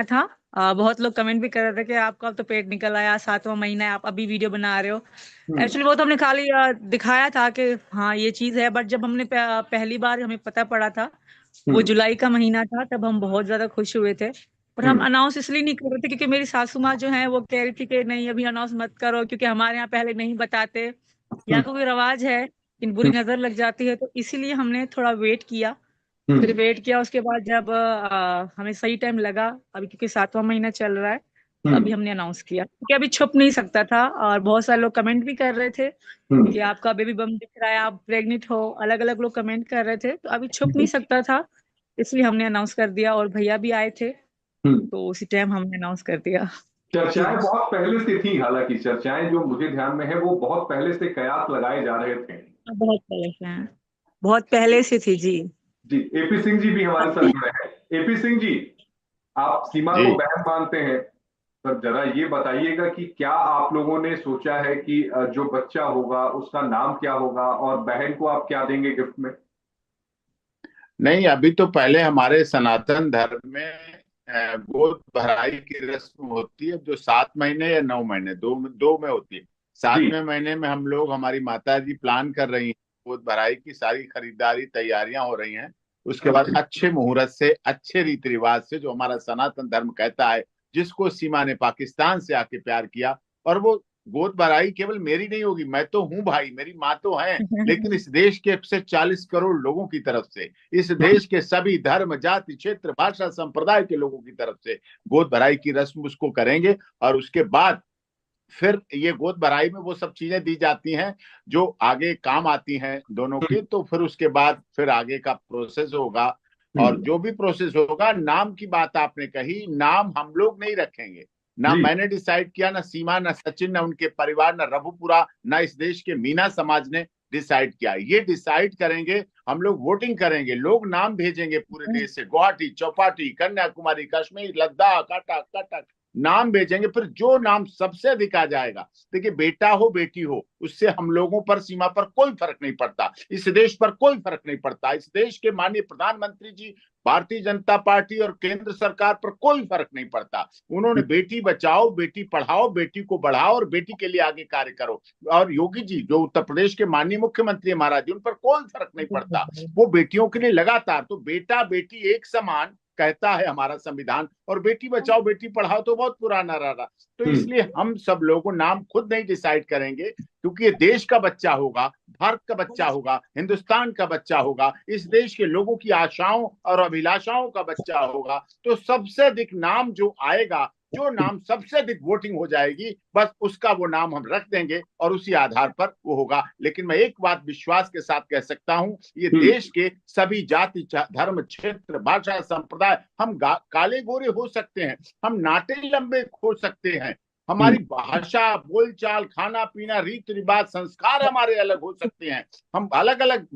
था। बहुत लोग कमेंट भी कर रहे थे कि आपका अब तो पेट निकल आया, 7वां महीना है, आप अभी वीडियो बना रहे हो। हम्म। एक्चुअली वो तो हमने खाली दिखाया था कि हाँ ये चीज है, बट जब हमने पहली बार हमें पता पड़ा था, वो हम्म। जुलाई का महीना था, तब हम बहुत ज्यादा खुश हुए थे। पर हम हम्म। अनाउंस इसलिए नहीं कर रहे थे क्योंकि मेरी सासू माँ जो है वो कह रही थी कि नहीं अभी अनाउंस मत करो, क्योंकि हमारे यहाँ पहले नहीं बताते, यहाँ हम्म। का कोई रवाज है, इन बुरी हम्म। नजर लग जाती है, तो इसीलिए हमने थोड़ा वेट किया। फिर हम्म। वेट किया, उसके बाद जब हमें सही टाइम लगा, अभी क्योंकि 7वां महीना चल रहा है, तो हम्म। अभी हमने अनाउंस किया क्योंकि अभी छुप नहीं सकता था। और बहुत सारे लोग कमेंट भी कर रहे थे कि आपका बेबी बम दिख रहा है, आप प्रेग्नेंट हो, अलग अलग लोग कमेंट कर रहे थे, तो अभी छुप नहीं सकता था, इसलिए हमने अनाउंस कर दिया। और भैया भी आए थे, हम्म। तो उसी टाइम हमने अनाउंस कर दिया। जी। चर्चाएं बहुत पहले से थी, हालांकि चर्चाएं जो मुझे ध्यान में है वो बहुत पहले से कयास लगाए जा रहे थे। बहुत पहले से हैं, बहुत पहले से थी जी। जी, एपी सिंह जी भी हमारे साथ जुड़े हैं। एपी सिंह जी, आप सीमा को जी। बहन मानते हैं, पर जरा ये बताइएगा कि क्या आप लोगों ने सोचा है कि जो बच्चा होगा उसका नाम क्या होगा, और बहन को आप क्या देंगे गिफ्ट में? नहीं, अभी तो पहले हमारे सनातन धर्म में गोद भराई की रस्म होती है, जो 7 महीने या 9 महीने, दो दो में होती है। जी। 7वें महीने में हम लोग, हमारी माता जी प्लान कर रही हैं, गोद भराई की सारी खरीदारी तैयारियां हो रही हैं। उसके बाद अच्छे मुहूर्त से, अच्छे रीति रिवाज से, जो हमारा सनातन धर्म कहता है, जिसको सीमा ने पाकिस्तान से आके प्यार किया। और वो गोद भराई केवल मेरी नहीं होगी, मैं तो हूं भाई, मेरी माँ तो है, लेकिन इस देश के 140 करोड़ लोगों की तरफ से, इस देश के सभी धर्म, जाति, क्षेत्र, भाषा, संप्रदाय के लोगों की तरफ से गोद भराई की रस्म उसको करेंगे। और उसके बाद फिर ये गोद भराई में वो सब चीजें दी जाती हैं जो आगे काम आती हैं दोनों के। तो फिर उसके बाद फिर आगे का प्रोसेस होगा। और हम्म। जो भी प्रोसेस होगा, नाम की बात आपने कही, नाम हम लोग नहीं रखेंगे। ना जी। मैंने डिसाइड किया, ना सीमा, ना सचिन, ना उनके परिवार, ना रघुपुरा, ना इस देश के मीना समाज ने डिसाइड किया। ये डिसाइड करेंगे हम लोग, वोटिंग करेंगे, लोग नाम भेजेंगे पूरे देश से, गुवाहाटी, चौपाटी, कन्याकुमारी, कश्मीर, लद्दाख, कटक कटक, नाम भेजेंगे। फिर जो नाम सबसे अधिक आ जाएगा, देखिए बेटा हो बेटी हो, उससे हम लोगों पर, सीमा पर कोई फर्क नहीं पड़ता, इस देश पर कोई फर्क नहीं पड़ता। इस देश के माननीय प्रधानमंत्री जी, भारतीय जनता पार्टी और केंद्र सरकार पर कोई फर्क नहीं पड़ता। उन्होंने बेटी बचाओ, बेटी पढ़ाओ, बेटी को बढ़ाओ और बेटी के लिए आगे कार्य करो। और योगी जी, जो उत्तर प्रदेश के माननीय मुख्यमंत्री महाराज जी, उन पर कोई फर्क नहीं पड़ता। वो बेटियों के लिए लगातार, तो बेटा बेटी एक समान कहता है हमारा संविधान, और बेटी बचाओ बेटी पढ़ाओ तो बहुत पुराना रहा। तो हम्म। इसलिए हम सब लोगों नाम खुद नहीं डिसाइड करेंगे, क्योंकि ये देश का बच्चा होगा, भारत का बच्चा होगा, हिंदुस्तान का बच्चा होगा, इस देश के लोगों की आशाओं और अभिलाषाओं का बच्चा होगा। तो सबसे अधिक नाम जो आएगा, जो नाम सबसे अधिक वोटिंग हो जाएगी, बस उसका वो नाम हम रख देंगे और उसी आधार पर वो होगा। लेकिन मैं एक बात विश्वास के साथ कह सकता हूं, ये हम्म। देश के सभी जाति, धर्म, क्षेत्र, भाषा, संप्रदाय, हम काले गोरे हो सकते हैं, हम नाटे लंबे हो सकते हैं, हम्म। हमारी भाषा, बोलचाल, खाना पीना, रीति रिवाज, संस्कार हमारे अलग हो सकते हैं, हम अलग अलग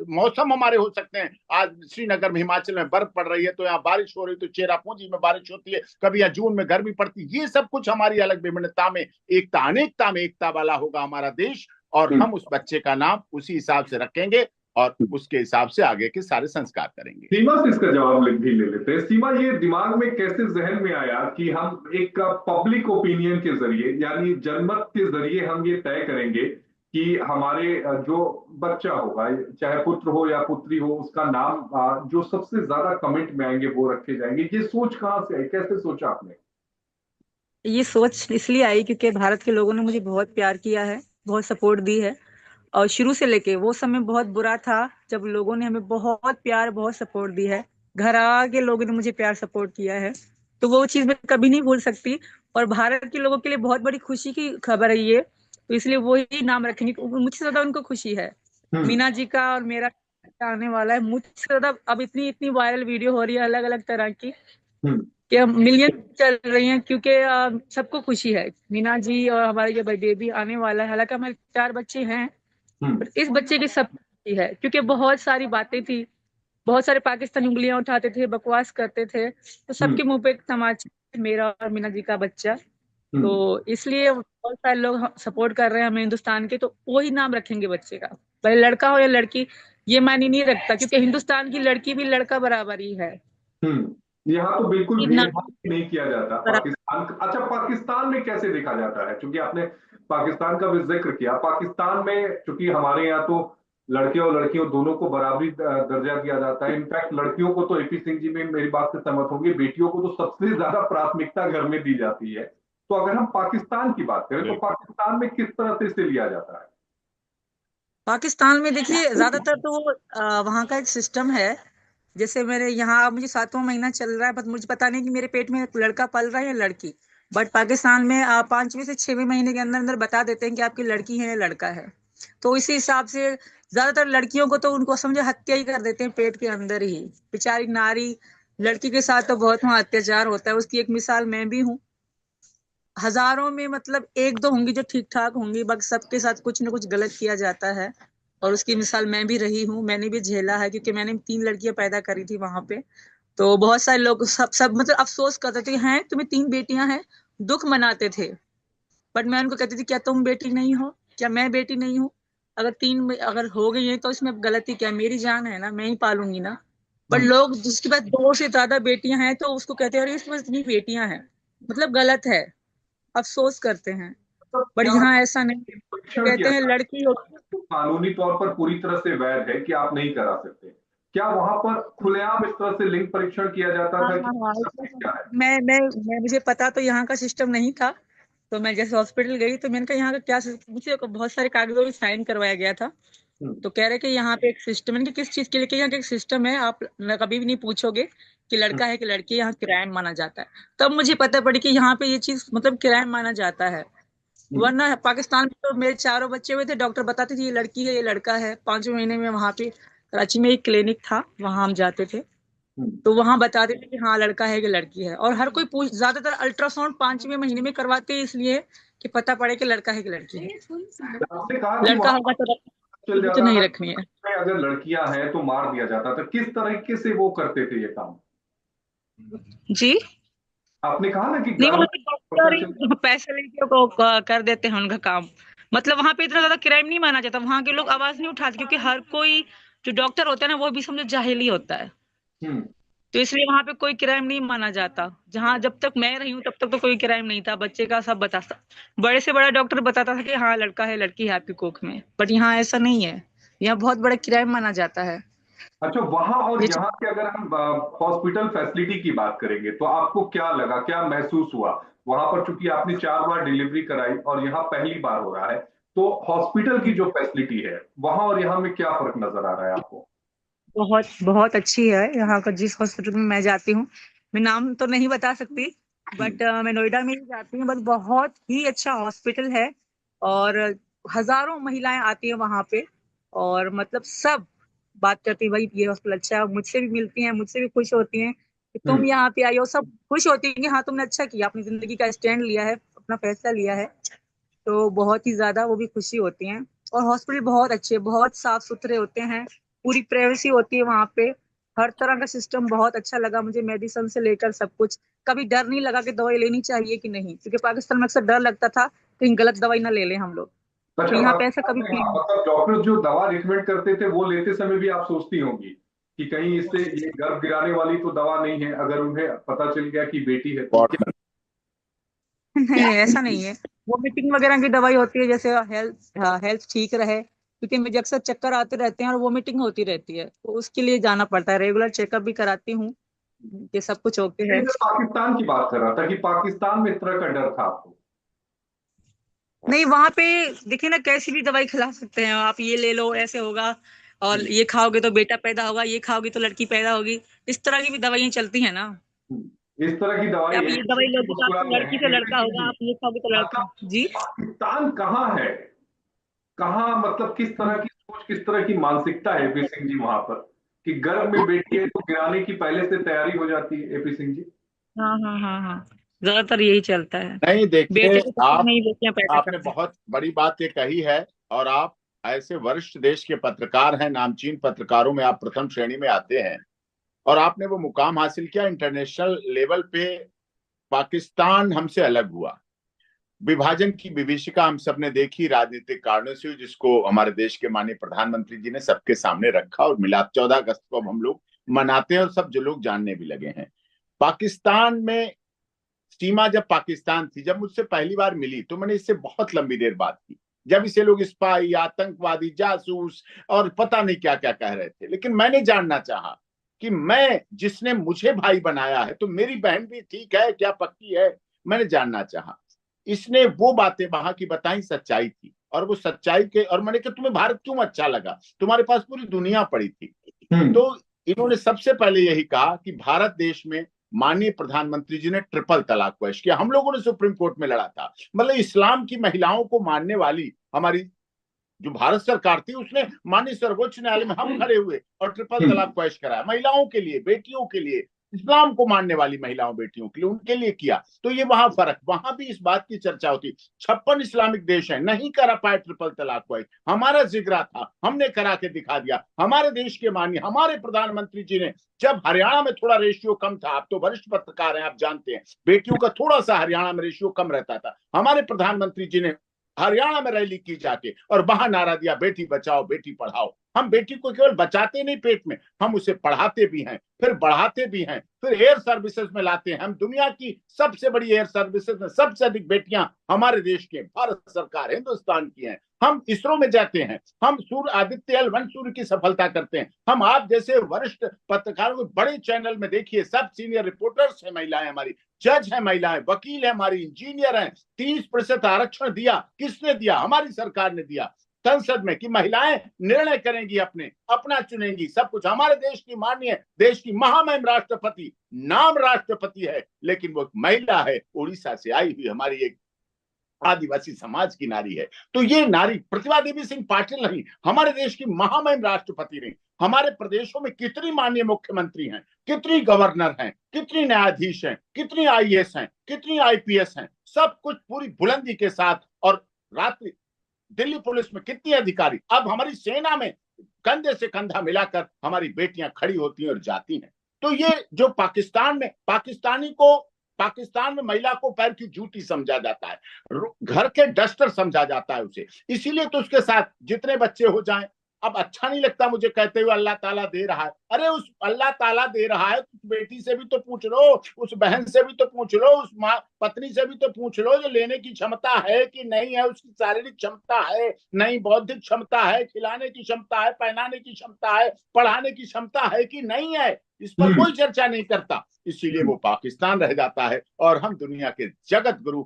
मौसम हमारे हो सकते हैं। आज श्रीनगर में, हिमाचल में बर्फ पड़ रही है, तो यहाँ बारिश हो रही, तो चेरापूंजी में बारिश होती है, कभी यहाँ जून में गर्मी पड़ती है। ये सब कुछ हमारी अलग विभिन्नता में, एकता अनेकता में एकता वाला होगा हमारा देश। और हम्म। हम उस बच्चे का नाम उसी हिसाब से रखेंगे और उसके हिसाब से आगे के सारे संस्कार करेंगे। सीमा से इसका जवाब भी ले लेते हैं। सीमा, ये दिमाग में कैसे जहन में आया कि हम एक पब्लिक ओपिनियन के जरिए, यानी जनमत के जरिए हम ये तय करेंगे कि हमारे जो बच्चा होगा, चाहे पुत्र हो या पुत्री हो, उसका नाम जो सबसे ज्यादा कमेंट में आएंगे वो रखे जाएंगे? ये सोच कहाँ से आई, कैसे सोचा आपने? ये सोच इसलिए आई क्योंकि भारत के लोगों ने मुझे बहुत प्यार किया है, बहुत सपोर्ट दी है। और शुरू से लेके वो समय बहुत बुरा था जब लोगों ने हमें बहुत प्यार, बहुत सपोर्ट दी है, घर आके लोगों ने मुझे प्यार सपोर्ट किया है, तो वो चीज मैं कभी नहीं भूल सकती। और भारत के लोगों के लिए बहुत बड़ी खुशी की खबर है ये, तो इसलिए वो ही नाम रखेंगे, मुझसे ज्यादा उनको खुशी है। हम्म। मीना जी का और मेरा बच्चा आने वाला है, मुझसे ज्यादा अब इतनी इतनी वायरल वीडियो हो रही है अलग अलग तरह की, हम्म। कि अब मिलियन चल रही हैं, क्योंकि सबको खुशी है मीना जी और हमारे जो बेबी आने वाला है। हालांकि हमारे 4 बच्चे हैं, हम्म। पर इस बच्चे की सब खुशी है, क्योंकि बहुत सारी बातें थी, बहुत सारे पाकिस्तानी उंगलियां उठाते थे, बकवास करते थे, तो हम्म। सबके मुंह पे एक तमाचा, मेरा और मीना जी का बच्चा। तो हम्म। इसलिए बहुत सारे लोग सपोर्ट कर रहे हैं हमें हिंदुस्तान के, तो वही नाम रखेंगे बच्चे का, भले लड़का हो या लड़की, ये मायने नहीं रखता, क्योंकि हिंदुस्तान की लड़की भी लड़का बराबर ही है। हम्म। यहाँ तो बिल्कुल कि ना भेदभाव नहीं किया जाता पाकिस्तान। अच्छा, पाकिस्तान में कैसे देखा जाता है? क्योंकि आपने पाकिस्तान का भी जिक्र किया। पाकिस्तान में चूंकि हमारे यहाँ तो लड़के और लड़कियों दोनों को बराबरी दर्जा दिया जाता है। इनफैक्ट लड़कियों को तो एपी सिंह जी में मेरी बात से सहमत होंगे, बेटियों को तो सबसे ज्यादा प्राथमिकता घर में दी जाती है। तो अगर हम पाकिस्तान की बात करें तो बिल्कुल। पाकिस्तान में किस तरह से इसे लिया जाता है? पाकिस्तान में देखिए ज्यादातर तो वहाँ का एक सिस्टम है। जैसे मेरे यहाँ अब मुझे 7वां महीना चल रहा है, बट मुझे पता नहीं कि मेरे पेट में लड़का पल रहा है या लड़की। बट पाकिस्तान में 5वें से 6वें महीने के अंदर अंदर बता देते हैं कि आपकी लड़की है या लड़का है। तो इसी हिसाब से ज्यादातर लड़कियों को तो उनको समझे हत्या ही कर देते हैं पेट के अंदर ही। बेचारी नारी लड़की के साथ तो बहुत वहाँ अत्याचार होता है। उसकी एक मिसाल मैं भी हूँ। हजारों में मतलब एक दो होंगी जो ठीक ठाक होंगी, बाकी सबके साथ कुछ ना कुछ गलत किया जाता है। और उसकी मिसाल मैं भी रही हूँ, मैंने भी झेला है, क्योंकि मैंने 3 लड़कियां पैदा करी थी वहां पे। तो बहुत सारे लोग सब सब मतलब अफसोस करते थे, हैं तुम्हें 3 बेटियां हैं, दुख मनाते थे। बट मैं उनको कहती थी, क्या तुम बेटी नहीं हो? क्या मैं बेटी नहीं हूँ? अगर हो गई है तो इसमें गलती क्या? मेरी जान है ना, मैं ही पालूंगी ना। पर हम्म। लोग जिसके पास 2 से ज्यादा बेटियां हैं तो उसको कहते हैं अरे इसके पास इतनी बेटियां हैं, मतलब गलत है। अफसोस करते हैं। तो बट क्या यहाँ ऐसा नहीं, परीक्षण कहते किया हैं जाता लड़की है? तो कानूनी तौर पर पूरी तरह से वैध है कि आप नहीं करा सकते? क्या वहां पर खुलेआम इस तरह से लिंग परीक्षण किया जाता हाँ था कि हाँ हाँ, क्या है? मैं मुझे पता तो यहाँ का सिस्टम नहीं था। तो मैं जैसे हॉस्पिटल गई तो मैंने कहा यहाँ का क्या मुझे बहुत सारे कागजों में साइन करवाया गया था। हम्म। तो कह रहे कि यहाँ पे एक सिस्टम, मैंने कहा किस चीज के लिए? कि यहाँ का एक सिस्टम है, आप कभी भी नहीं पूछोगे कि हम्म। लड़का है कि लड़की है, यहाँ क्राइम माना जाता है। तब मुझे पता पड़ी कि यहाँ पे ये चीज मतलब क्राइम माना जाता है। हम्म। वरना पाकिस्तान में तो मेरे 4 बच्चे हुए थे, डॉक्टर बताते थे ये लड़की है ये लड़का है। 5वें महीने में वहां पे कराची में एक क्लिनिक था, वहां हम जाते थे। हम्म। तो वहां बताते थे कि हाँ लड़का है कि लड़की है। और हर कोई पूछ, ज्यादातर अल्ट्रासाउंड 5वें महीने में करवाते हैं, इसलिए कि पता पड़े कि लड़का है कि लड़की है। आपने कहा कि लड़का वहां होगा तो चल रखनी तो जाता नहीं था रखनी है। कि अगर लड़कियां हैं तो मार दिया जाता था। किस तरीके से वो करते थे ये काम? जी। आपने कहा ना कि नहीं, गर्भ वहाँ में के पता डॉक्टर चल। ही पैसे लेके को कर देते हैं उनका काम। मतलब वहां पे इतना ज्यादा क्राइम नहीं माना जाता, वहां के लोग आवाज नहीं उठाते, क्योंकि हर कोई जो डॉक्टर होता है ना वो भी समझो जाहिल ही होता है। हम्म। तो इसलिए वहां पे कोई क्राइम नहीं माना जाता। जहां जब तक मैं रही हूँ तब तक तो कोई क्राइम नहीं था, बच्चे का सब बताता। बड़े से बड़ा डॉक्टर बताता था कि हाँ लड़का है लड़की है आपकी कोख में। बट यहाँ ऐसा नहीं है, यहाँ बहुत बड़ा क्राइम माना जाता है। अच्छा, वहां और ये यहाँ के अगर हम हॉस्पिटल फैसिलिटी की बात करेंगे तो आपको क्या लगा, क्या महसूस हुआ? वहां पर चूंकि आपने 4 बार डिलीवरी कराई और यहाँ पहली बार हो रहा है, तो हॉस्पिटल की जो फैसिलिटी है वहां और यहाँ में क्या फर्क नजर आ रहा है आपको? बहुत बहुत अच्छी है यहाँ का। जिस हॉस्पिटल में मैं जाती हूँ, मैं नाम तो नहीं बता सकती, हम्म। बट मैं नोएडा में ही जाती हूँ, बस बहुत ही अच्छा हॉस्पिटल है। और हजारों महिलाएं आती हैं वहां पे। और मतलब सब बात करती है, भाई ये हॉस्पिटल अच्छा है, मुझसे भी मिलती हैं, मुझसे भी खुश होती हैं कि तुम हम्म। यहाँ पे आई हो। सब खुश होती हैं कि हाँ तुमने अच्छा किया, अपनी जिंदगी का स्टैंड लिया है, अपना फैसला लिया है। तो बहुत ही ज्यादा वो भी खुशी होती हैं। और हॉस्पिटल बहुत अच्छे, बहुत साफ सुथरे होते हैं, पूरी प्राइवेसी होती है वहां पे। हर तरह का सिस्टम बहुत अच्छा लगा मुझे, मेडिसिन से लेकर सब कुछ। कभी डर नहीं लगा कि दवाई लेनी चाहिए कि नहीं, क्योंकि पाकिस्तान में अक्सर डर लगता था कहीं गलत दवाई ना ले लें हम लोग। तो अच्छा, यहाँ पे ऐसा पाकिस्तान कभी में फील हाँ, नहीं। मतलब डॉक्टर जो दवा रिकमेंड करते थे वो लेते समय भी आप सोचती होंगी कि कहीं इससे ये गर्भ गिराने वाली तो दवा नहीं है? अगर उन्हें पता चल गया कि बेटी है तो क्या? नहीं नहीं, ऐसा नहीं है। वोमिटिंग वगैरह की दवाई होती है, जैसे हेल्थ हेल्थ ठीक रहे, क्योंकि मुझे अक्सर चक्कर आते रहते हैं और वोमिटिंग होती रहती है, तो उसके लिए जाना पड़ता है। रेगुलर चेकअप भी कराती हूँ कि सब कुछ ओके है। मैं पाकिस्तान की बात कर रहा था कि पाकिस्तान में इस तरह का डर था आपको? नहीं, वहां पे देखिए ना, कैसी भी दवाई खिला सकते हैं आप, ये ले लो ऐसे होगा, और हम्म। ये खाओगे तो बेटा पैदा होगा, ये खाओगे तो लड़की पैदा होगी। इस तरह की भी दवाइयां चलती है ना, इस तरह की कि दवाई आप है ये कि दवाई लोगे तो मुस्कुरा आपको रहे लड़की हैं से एपी लड़का सिंह होगा, जी। आप ये खाओगे तो लड़का। मतलब जी। पाकिस्तान कहाँ है? कहाँ, मतलब किस तरह की सोच, किस तरह की मानसिकता है एपी सिंह जी वहां पर कि गर्भ में बेटी है तो गिराने की पहले से तैयारी हो जाती है एपी सिंह जी? हाँ हाँ हाँ हाँ, ज्यादातर यही चलता है। नहीं, देखिए, बेटे के चक्कर में ही बेटियां पैदा आपने करते हैं। बहुत बड़ी बात ये कही है। और आप ऐसे वरिष्ठ देश के पत्रकार हैं, नामचीन पत्रकारों में आप प्रथम श्रेणी में आते हैं। और आपने वो मुकाम हासिल किया इंटरनेशनल लेवल पे। पाकिस्तान हमसे अलग हुआ, विभाजन की विभीषिका हम सब ने देखी, राजनीतिक कारणों से, जिसको हमारे देश के माननीय प्रधानमंत्री जी ने सबके सामने रखा। और मिलाद 14 अगस्त को अब हम लोग मनाते हैं और सब जो लोग जानने भी लगे हैं। पाकिस्तान में सीमा जब पाकिस्तान थी, जब मुझसे पहली बार मिली तो मैंने इससे बहुत लंबी देर बात की, जब इसे लोग स्पाई, आतंकवादी, जासूस और पता नहीं क्या क्या कह रहे थे। लेकिन मैंने जानना चाहा कि मैं, जिसने मुझे भाई बनाया है, तो मेरी बहन भी ठीक है क्या, पक्की है? मैंने जानना चाहा। इसने वो बातें वहां की बताई, सच्चाई थी, और वो सच्चाई के, और मैंने कहा तुम्हें भारत क्यों अच्छा लगा, तुम्हारे पास पूरी दुनिया पड़ी थी। हम्म। तो इन्होंने सबसे पहले यही कहा कि भारत देश में माननीय प्रधानमंत्री जी ने ट्रिपल तलाक पेश किया। हम लोगों ने सुप्रीम कोर्ट में लड़ा था, मतलब इस्लाम की महिलाओं को मानने वाली हमारी जो भारत सरकार थी, उसने माननीय सर्वोच्च न्यायालय में हम खड़े हुए और ट्रिपल हम्म। तलाक पेश कराया, महिलाओं के लिए, बेटियों के लिए, इस्लाम को मानने वाली महिलाओं बेटियों के लिए, उनके लिए किया। तो ये वहां फर्क, वहां भी इस बात की चर्चा होती। 56 इस्लामिक देश है, नहीं करा पाए ट्रिपल तलाक पेश, हमारा जिगरा था, हमने करा के दिखा दिया। हमारे देश के माननीय हमारे प्रधानमंत्री जी ने, जब हरियाणा में थोड़ा रेशियो कम था, आप तो वरिष्ठ पत्रकार हैं, आप जानते हैं, बेटियों का थोड़ा सा हरियाणा में रेशियो कम रहता था, हमारे प्रधानमंत्री जी ने हरियाणा में रैली की जाके और वहां नारा दिया, बेटी बचाओ बेटी पढ़ाओ। हम बेटी को केवल बचाते नहीं पेट में, हम उसे पढ़ाते भी हैं, फिर बढ़ाते भी हैं, फिर एयर सर्विसेज में लाते हैं। हम दुनिया की सबसे बड़ी एयर सर्विसेज में सबसे अधिक बेटियां हमारे देश के, भारत सरकार हिंदुस्तान की हैं। हम इसरो में जाते हैं, हम सूर्य आदित्य L1 सूर्य की सफलता करते हैं। हम आप जैसे वरिष्ठ पत्रकारों को बड़े चैनल में देखिए, सब सीनियर रिपोर्टर्स है महिलाएं, हमारी जज है महिलाएं, वकील है हमारी, इंजीनियर हैं। 30% आरक्षण दिया, किसने दिया? हमारी सरकार ने दिया संसद में, कि महिलाएं निर्णय करेंगी, अपने अपना चुनेंगी, सब कुछ। हमारे देश की माननीय, देश की महामहिम राष्ट्रपति, नाम राष्ट्रपति है, लेकिन वो महिला है, उड़ीसा से आई हुई हमारी एक आदिवासी समाज की नारी है। तो ये नारी प्रतिभा देवी सिंह पाटिल नहीं, हमारे देश की महामहिम राष्ट्रपति नहीं। हमारे प्रदेशों में कितनी माननीय मुख्यमंत्री हैं, कितनी गवर्नर हैं, कितनी न्यायाधीश हैं, कितनी आईएएस हैं, कितनी आईपीएस हैं, सब कुछ पूरी बुलंदी के साथ। और रात्रि दिल्ली पुलिस में कितनी अधिकारी, अब हमारी सेना में कंधे से कंधा मिलाकर हमारी बेटियां खड़ी होती हैं और जाती हैं। तो ये जो पाकिस्तान में, पाकिस्तान में महिला को पैर की जूती समझा जाता है, घर के डस्टर समझा जाता है उसे। इसीलिए तो उसके साथ जितने बच्चे हो जाएं, अब अच्छा नहीं लगता मुझे कहते हुए अल्लाह ताला दे रहा है। अरे उस अल्लाह ताला दे रहा है, उस बेटी से भी तो पूछ लो, उस बहन से भी तो पूछ लो, उस माँ पत्नी से भी तो पूछ लो, जो लेने की क्षमता है कि नहीं है, उसकी शारीरिक क्षमता है नहीं, बौद्धिक क्षमता है, खिलाने की क्षमता है, पहनाने की क्षमता है, पढ़ाने की क्षमता है कि नहीं है, इस पर कोई चर्चा नहीं करता। इसीलिए वो पाकिस्तान रह जाता है और हम दुनिया के जगत गुरु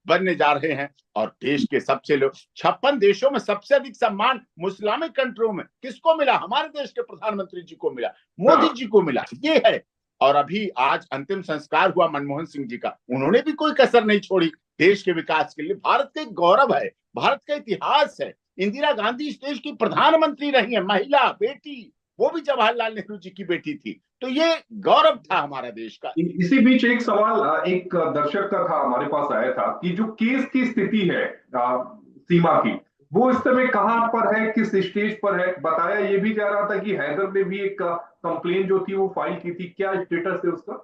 बनने जा रहे हैं। और देश के सबसे लोग, 56 देशों में सबसे अधिक सम्मान मुस्लिमिक कंट्रियों में किसको मिला? हमारे देश के प्रधानमंत्री जी को मिला, मोदी जी को मिला, ये है। और अभी आज अंतिम संस्कार हुआ मनमोहन सिंह जी का, उन्होंने भी कोई कसर नहीं छोड़ी देश के विकास के लिए। भारत का एक गौरव है, भारत का इतिहास है। इंदिरा गांधी इस देश की प्रधानमंत्री रही है, महिला बेटी, वो भी जवाहरलाल नेहरू जी की बेटी थी। तो ये गौरव था हमारा देश का। इसी बीच एक सवाल एक दर्शक का था, हमारे पास आया था कि जो केस की स्थिति है सीमा की, वो इस समय कहां पर है, किस स्टेज पर है? बताया ये भी जा रहा था कि हैदर ने भी एक कंप्लेन जो थी वो फाइल की थी, क्या स्टेटस है उसका?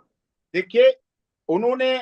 देखिए, उन्होंने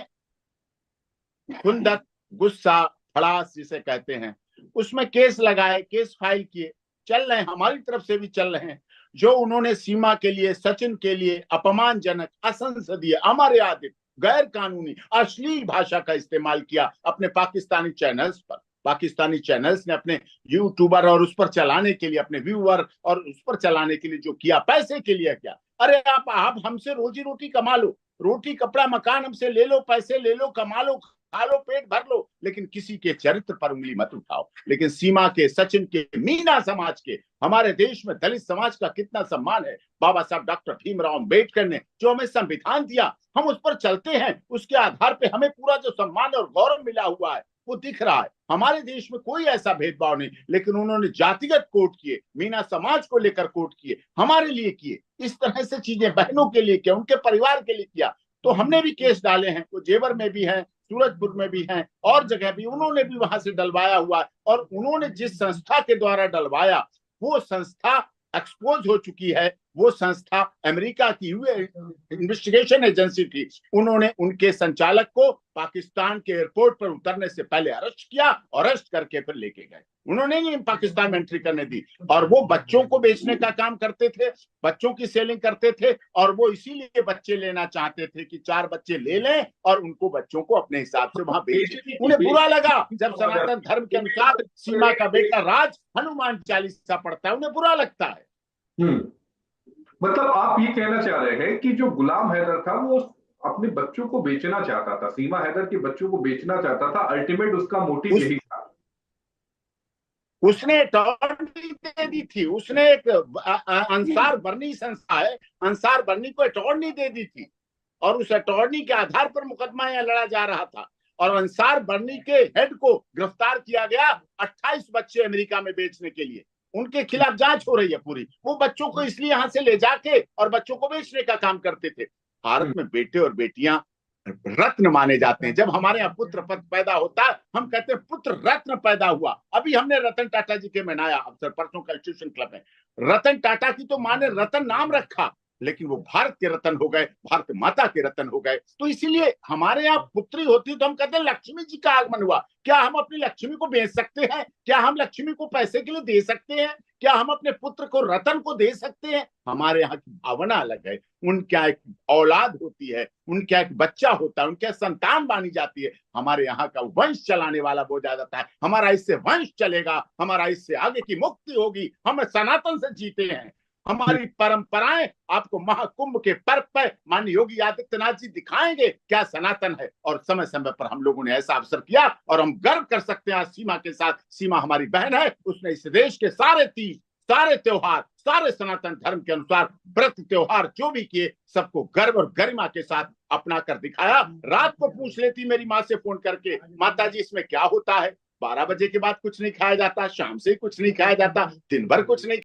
खुंदक, गुस्सा, फड़ास जिसे कहते हैं, उसमें केस लगाए, केस फाइल किए, चल रहे हैं, हमारी तरफ से भी चल रहे हैं। जो उन्होंने सीमा के लिए, सचिन के लिए अपमानजनक, असंसदीय, अमर्यादित, गैर कानूनी, अश्लील भाषा का इस्तेमाल किया अपने पाकिस्तानी चैनल्स पर। पाकिस्तानी चैनल्स ने अपने यूट्यूबर और उस पर चलाने के लिए, अपने व्यूअर और उस पर चलाने के लिए जो किया, पैसे के लिए क्या? अरे आप हमसे रोजी रोटी कमा लो, रोटी कपड़ा मकान हमसे ले लो, पैसे ले लो, कमा लो, खा लो, पेट भर लो, लेकिन किसी के चरित्र पर उंगली मत उठाओ। लेकिन सीमा के, सचिन के, मीना समाज के, हमारे देश में दलित समाज का कितना सम्मान है। बाबा साहब डॉक्टर भीमराव अम्बेडकर ने जो हमें संविधान दिया, हम उस पर चलते हैं, उसके आधार पर हमें पूरा जो सम्मान और गौरव मिला हुआ है वो दिख रहा है। हमारे देश में कोई ऐसा भेदभाव नहीं, लेकिन उन्होंने जातिगत कोर्ट किए, मीना समाज को लेकर कोर्ट किए, हमारे लिए किए, इस तरह से चीजें बहनों के लिए किया, उनके परिवार के लिए किया। तो हमने भी केस डाले हैं, वो जेवर में भी हैं, सूरजपुर में भी हैं, और जगह भी उन्होंने भी वहां से डलवाया हुआ है। और उन्होंने जिस संस्था के द्वारा डलवाया, वो संस्था एक्सपोज हो चुकी है, वो संस्था अमेरिका की इन्वेस्टिगेशन एजेंसी थी, उन्होंने उनके संचालक को पाकिस्तान के एयरपोर्ट पर उतरने से पहले अरेस्ट किया और अरेस्ट करके फिर लेके गए। उन्होंने नहीं पाकिस्तान में एंट्री करने दी। और वो बच्चों को बेचने का काम करते थे, बच्चों की सेलिंग करते थे, और वो इसीलिए बच्चे लेना चाहते थे कि 4 बच्चे ले लें और उनको बच्चों को अपने हिसाब से वहां बेचें। उन्हें बुरा लगा जब सनातन धर्म के अनुसार सीमा का बेटा राज हनुमान चालीसा पढ़ता है, उन्हें बुरा लगता है। मतलब आप ये कहना चाह रहे हैं कि जो गुलाम हैदर था वो अपने बच्चों को बेचना चाहता था, सीमा हैदर के बच्चों को बेचना चाहता था, अल्टीमेट उसका मोटिव यही था। उसने अटॉर्नी दे दी थी, उसने एक अंसार बर्नी संस्था है, अंसार बर्नी को अटॉर्नी दे दी थी, और उस अटॉर्नी के आधार पर मुकदमा यहां लड़ा जा रहा था। और अंसार बर्नी के हेड को गिरफ्तार किया गया 28 बच्चे अमेरिका में बेचने के लिए, उनके खिलाफ जांच हो रही है पूरी। वो बच्चों को इसलिए यहां से ले जाके और बच्चों को बेचने का काम करते थे। भारत में बेटे और बेटियां रत्न माने जाते हैं। जब हमारे यहाँ पुत्र पैदा होता है, हम कहते हैं पुत्र रत्न पैदा हुआ। अभी हमने रतन टाटा जी के मनाया अवसर, परसों कॉन्स्टिट्यूशन क्लब में। रतन टाटा की तो माँ ने रतन नाम रखा, लेकिन वो भारत के रतन हो गए, भारत माता के रतन हो गए। तो इसीलिए हमारे यहाँ पुत्री होती तो हम कहते हैं लक्ष्मी जी का आगमन हुआ। क्या हम अपनी लक्ष्मी को बेच सकते हैं? क्या हम लक्ष्मी को पैसे के लिए दे सकते हैं? क्या हम अपने पुत्र को रतन को दे सकते हैं? हमारे यहाँ की भावना अलग है। उनका एक औलाद होती है, उनका एक बच्चा होता है, उनके संतान मानी जाती है। हमारे यहाँ का वंश चलाने वाला बोला जाता है, हमारा इससे वंश चलेगा, हमारा इससे आगे की मुक्ति होगी, हम सनातन से जीते हैं। हमारी परंपराएं आपको महाकुंभ के पर्व पर माननीय योगी आदित्यनाथ जी दिखाएंगे क्या सनातन है। और समय समय पर हम लोगों ने ऐसा अवसर किया और हम गर्व कर सकते हैं सीमा के साथ। सीमा हमारी बहन है, उसने इस देश के सारे तीज, सारे त्योहार, सारे सनातन धर्म के अनुसार व्रत त्योहार जो भी किए, सबको गर्व और गरिमा के साथ अपना कर दिखाया। रात को पूछ लेती मेरी माँ से फोन करके, माता जी इसमें क्या होता है? 12 बजे के बाद कुछ नहीं खाया जाता, शाम से कुछ नहीं खाया जाता, दिन भर कुछ नहीं